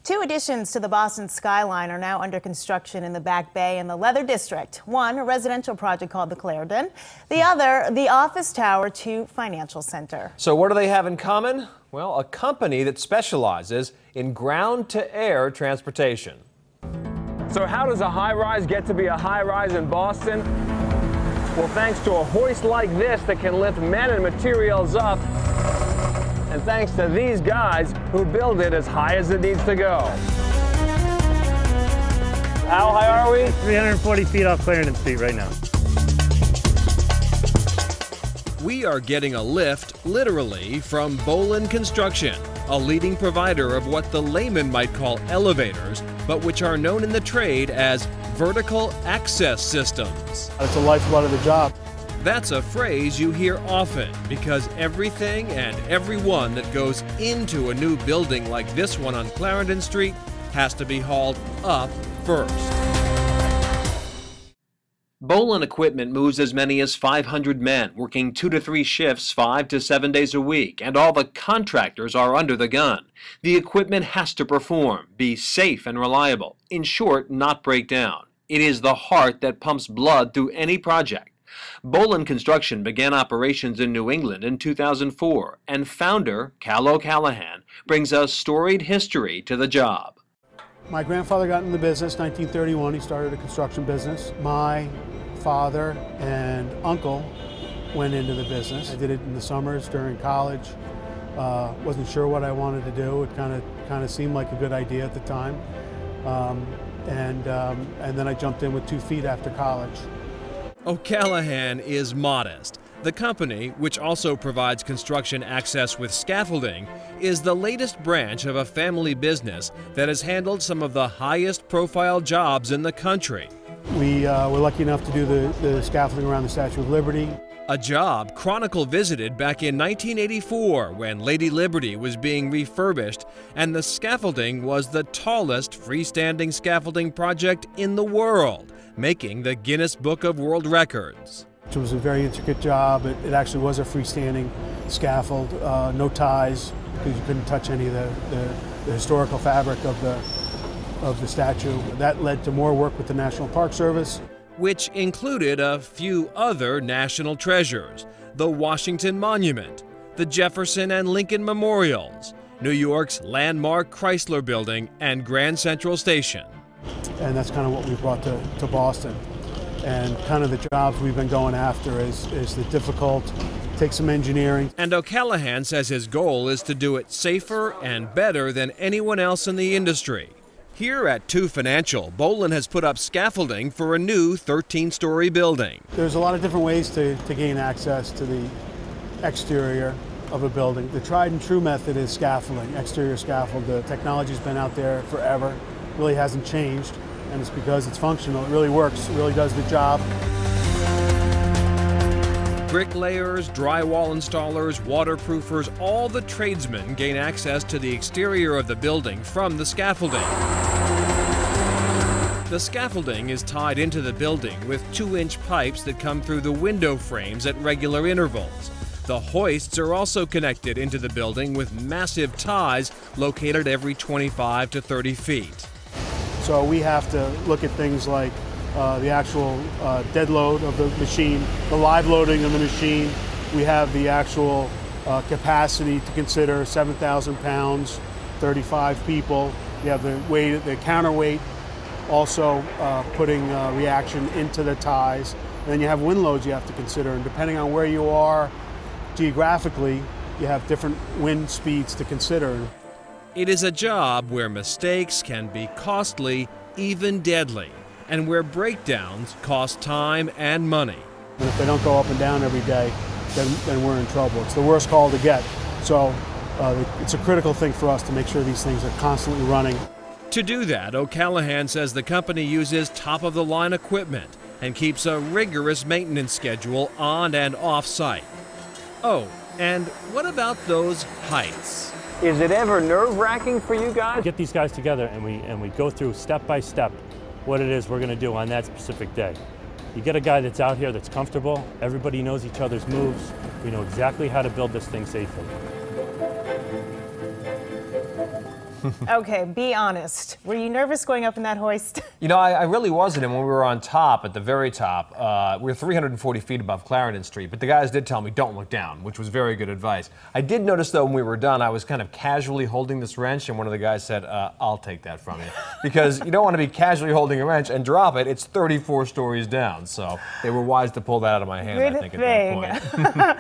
Two additions to the Boston skyline are now under construction in the Back Bay and the Leather District. One, a residential project called the Clarendon. The other, the office tower to Financial Center. So what do they have in common? Well, a company that specializes in ground-to-air transportation. So how does a high-rise get to be a high-rise in Boston? Well, thanks to a hoist like this that can lift men and materials up. And thanks to these guys who build it as high as it needs to go. How high are we? 340 feet off Clarendon Street right now. We are getting a lift, literally, from Bowline Construction, a leading provider of what the layman might call elevators, but which are known in the trade as vertical access systems. It's the lifeblood of the job. That's a phrase you hear often because everything and everyone that goes into a new building like this one on Clarendon Street has to be hauled up first. Bowline equipment moves as many as 500 men, working 2 to 3 shifts 5 to 7 days a week, and all the contractors are under the gun. The equipment has to perform, be safe and reliable, in short, not break down. It is the heart that pumps blood through any project. Bowline Construction began operations in New England in 2004, and founder, Cal O'Callahan, brings a storied history to the job. My grandfather got in the business 1931. He started a construction business. My father and uncle went into the business. I did it in the summers during college. Wasn't sure what I wanted to do. It kind of seemed like a good idea at the time. And then I jumped in with 2 feet after college. O'Callahan is modest. The company, which also provides construction access with scaffolding, is the latest branch of a family business that has handled some of the highest profile jobs in the country. We were lucky enough to do the scaffolding around the Statue of Liberty. A job Chronicle visited back in 1984 when Lady Liberty was being refurbished, and the scaffolding was the tallest freestanding scaffolding project in the world, making the Guinness Book of World Records. It was a very intricate job. It actually was a freestanding scaffold, no ties, because you couldn't touch any of the historical fabric of the statue. That led to more work with the National Park Service, which included a few other national treasures: the Washington Monument, the Jefferson and Lincoln Memorials, New York's landmark Chrysler Building, and Grand Central Station. And that's kind of what we brought to Boston. And kind of the jobs we've been going after is the difficult, take some engineering. And O'Callahan says his goal is to do it safer and better than anyone else in the industry. Here at 2 Financial, Bowline has put up scaffolding for a new 13-story building. There's a lot of different ways to gain access to the exterior of a building. The tried and true method is scaffolding, exterior scaffold. The technology's been out there forever, really hasn't changed, and it's because it's functional. It really works, it really does the job. Bricklayers, drywall installers, waterproofers, all the tradesmen gain access to the exterior of the building from the scaffolding. The scaffolding is tied into the building with 2-inch pipes that come through the window frames at regular intervals. The hoists are also connected into the building with massive ties located every 25 to 30 feet. So we have to look at things like the actual dead load of the machine, the live loading of the machine. We have the actual capacity to consider 7,000 pounds, 35 people. You have the weight, the counterweight, also putting reaction into the ties. And then you have wind loads you have to consider. And depending on where you are geographically, you have different wind speeds to consider. It is a job where mistakes can be costly, even deadly, and where breakdowns cost time and money. And if they don't go up and down every day, then we're in trouble. It's the worst call to get. So it's a critical thing for us to make sure these things are constantly running. To do that, O'Callahan says the company uses top-of-the-line equipment and keeps a rigorous maintenance schedule on and off-site. Oh, and what about those heights? Is it ever nerve-wracking for you guys? Get these guys together and we go through step by step what it is we're going to do on that specific day. You get a guy that's out here that's comfortable, everybody knows each other's moves, we know exactly how to build this thing safely. Okay, be honest. Were you nervous going up in that hoist? You know, I really wasn't. And when we were on top, at the very top, we were 340 feet above Clarendon Street. But the guys did tell me, don't look down, which was very good advice. I did notice, though, when we were done, I was kind of casually holding this wrench, and one of the guys said, I'll take that from you. Because you don't want to be casually holding a wrench and drop it. It's 34 stories down. So they were wise to pull that out of my hand, I think, at that point.